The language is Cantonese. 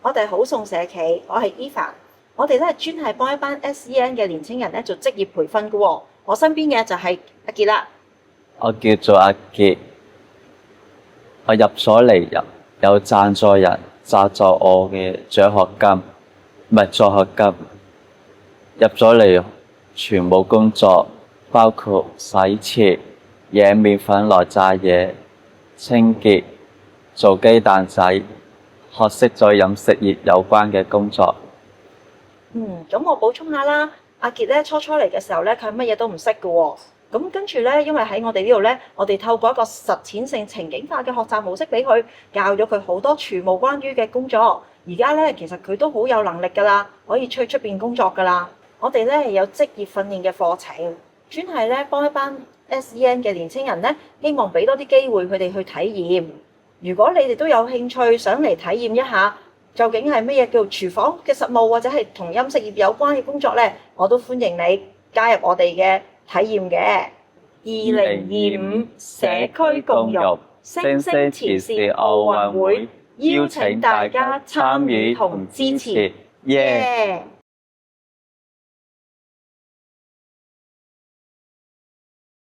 我哋好送社企，我係 Eva，我哋咧專係幫一班 SEN 嘅年青人咧做職業培訓嘅喎。我身邊嘅就係阿傑啦。我叫做阿傑，我入咗嚟有贊助人贊助我嘅獎學金，唔係助學金。入咗嚟全部工作，包括洗切、野麵粉來炸嘢、清潔、做雞蛋仔，學識咗飲食業有關嘅工作。咁我補充下啦，阿傑咧初嚟嘅時候咧，佢乜嘢都唔識嘅喎。咁跟住咧，因為喺我哋呢度咧，我哋透過一個實踐性情景化嘅學習模式俾佢，教咗佢好多廚務關於嘅工作。而家咧，其實佢都好有能力㗎啦，可以出去出邊工作㗎啦。我哋咧有職業訓練嘅課程，專係咧幫一班 SEN 嘅年青人咧，希望俾多啲機會佢哋去體驗。如果你哋都有興趣想嚟體驗一下，究竟係乜嘢叫廚房嘅實務，或者係同飲食業有關嘅工作咧，我都歡迎你加入我哋嘅體驗嘅。2025社區共融星星慈善奧運會，邀請大家參與同支持。耶！